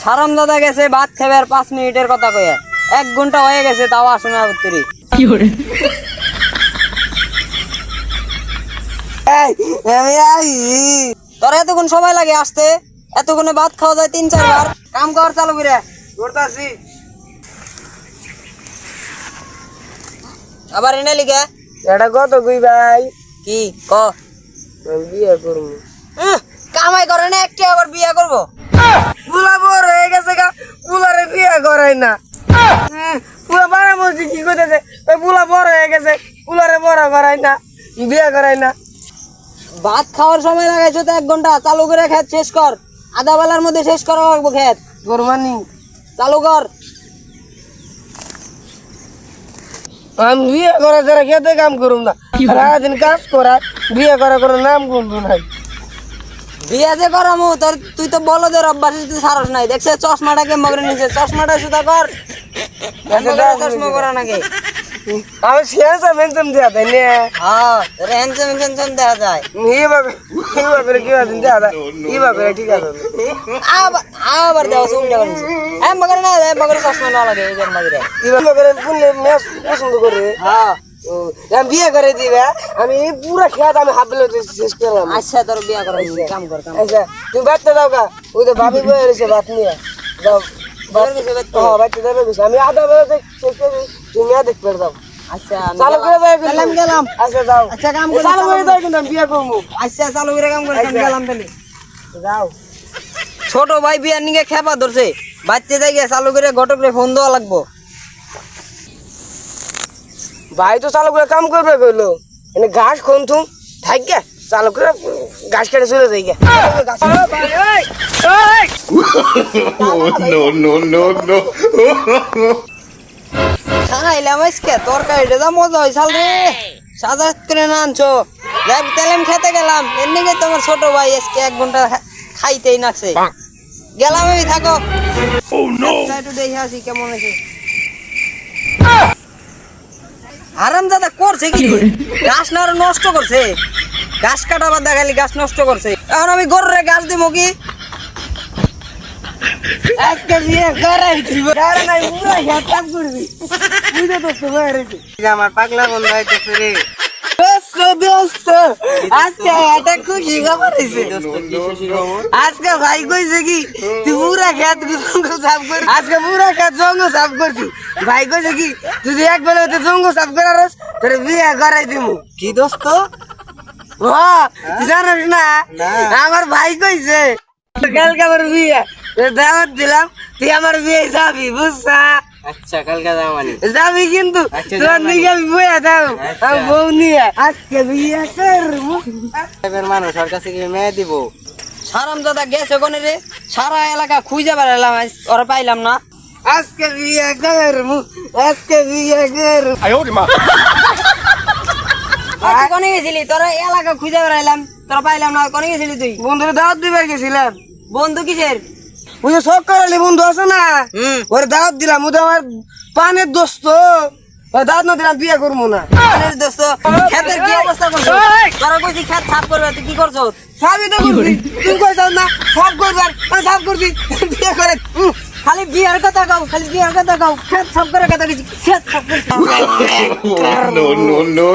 হারামজাদা গেছে ভাত খাবে আর 5 মিনিটের কথা কইয়া 1 ঘন্টা হয়ে গেছে তাও আসে না ভিতরে। কি করে তোর এতক্ষণ সময় লাগে আসতে? এতক্ষণে ভাত খাওয়া যায় 3-4 বার। কাম কর চালু করে। করতাছি। আবার এনে লিখে এটা কত কই ভাই? কি ক আমি বিয়ে করব। কামাই করে না একটি আবার বিয়ে করব? পুলা বড় হয়ে গেছে গা, পুলারে বিয়ে করাই না। পুলা বাড়া বলছি কি কইতেছে, ওই পুলা বড় হয়ে গেছে, পুলারে বড় করাই না, বিয়ে করাই না। ভাত খাওয়ার সময় লাগাইছো তো 1 ঘন্টা। চালু করে খেত শেষ কর, আধা বেলার মধ্যে শেষ করা লাগবে খেত। কোরবানি চালু কর। আমি বিয়ে করা ছাড়া খেতে কাম করুম না। সারাদিন কাজ করা, বিয়ে করা কোনো নাম গুনবো নাই। বিয়ে যে করামু তোর, তুই তো বলদের অভ্যাস তুই সারস নাই। দেখছে চশমাটাকে মগরে নিছে, চশমাটা সুতা কর। চশমা করা নাকি? আমি শেষে মেনশন দেয়া তাই না। হ্যাঁ তোর হ্যান্ডসাম দেখা যায়। এইভাবে কি আছে দেয়া যায়, এইভাবে ঠিক আছে। আবার দেওয়া উল্টা করে নিছে। হ্যাঁ মগরে না, মগরে চশমা না লাগে এই মগরে। এইভাবে কোনলে ম্যাচ পছন্দ করে। হ্যাঁ আমি বিয়ে করে দিবে, আমি পুরা খেত আমি হাফ বেলা শেষ করলাম। আচ্ছা তোর বিয়ে করা কাম কর কাম কর। আচ্ছা তুমি বাচ্চা দাও গা, ওই তো ভাবি বয়ে রয়েছে ভাত নিয়ে দাও। বাচ্চা দেবে বেশি, আমি আধা বেলা শেষ করে তুমি দেখতে দাও। আচ্ছা চালু করে দাও। গেলাম। আচ্ছা দাও। আচ্ছা কাম করে চালু করে দাও কিন্তু আমি বিয়ে করবো। আচ্ছা চালু করে কাম করে গেলাম তাহলে। যাও। ছোট ভাই বিয়ার নিকে খেপা ধরছে, বাচ্চা যাই গিয়ে চালু করে ঘটকরে ফোন দেওয়া লাগবো। ভাই তো চালু করে কাম করবে কইলো, এনে ঘাস খুনতুম থাক গে, চালু করে ঘাস কেটে চলে যাই গে। No. খাইলাম আজকে তরকারিটা যা মজা হয়েছাল রে। সাজা করে না আনছো, যাই তেলেম খেতে গেলাম। এর নিকে তোমার ছোট ভাই আজকে 1 ঘন্টা খাইতেই নাছে। গেলাম আমি, থাকো। একটু দেখে আসি কেমন আছে। হারামজাদা করছে কি রে? গাছ না আরো নষ্ট করছে, গাছ কাটা বাদ দেখালি গাছ নষ্ট করছে। এখন আমি গরুরে গাছ দিব কি? আজকে বিয়ে করাই দিব, কারণ নাই পুরা খেত কাম করবি। বুঝে দোস্ত বয়ে রয়েছে। আমার পাগলা বন্ধ হইতেছে রে। দোস্ত আজকে এটা খুশি খবর হয়েছে। আজকে ভাই কইছে কি তুই পুরা খেত জঙ্গল সাফ কর। আজকে পুরা খেত জঙ্গল সাফ করছি। ভাই কইছে কি তুই যদি এক বেলা জঙ্গল সাফ করার তোর বিয়ে করাই দিব। কি দোস্ত? জানিস না আমার ভাই কইছে কালকে আমার বিয়ে, দাওয়াত দিলাম, তুই আমার বিয়ে যাবি বুঝছা? আচ্ছা কালকে যাও মানে যাবি কিন্তু তোর দিকে আমি বইয়া দাও, আমি বউ নিয়ে আজকে বিয়ে করবো। মানুষ ওর কাছে কি মেয়ে দিব? হারামজাদা গেছে কোনে রে? সারা এলাকা খুঁজে বেড়ালাম, ওরা পাইলাম না। আজকে বিয়ে করবো, আজকে বিয়ে করবো। তুই কোনে গেছিলি? তোরা এলাকা খুঁজে বেড়াইলাম, তোরা পাইলাম না। কোনে গেছিলি তুই? বন্ধুরে দাওয়াত দিবার গেছিলাম। বন্ধু কিসের? ওই যে শখ করালি বন্ধু আছে না, হুম ওরে দাওয়াত দিলাম। ও তো আমার পানের দোস্ত, ওরে দাওয়াত না দিলাম বিয়ে করবো না। দোস্ত খেতের কি অবস্থা করছো? তোরা কইছি খেত সাফ করবে, তুই কি করছো? সাবি তো করবি, তুমি কইছাও না সাফ করবার, আমি সাফ করছি বিয়ে করে। খালি বিয়ার কথা গাও, খালি বিয়ার কথা গাও। খেত সাফ করে কথা কিছু, খেত সাফ করে। No.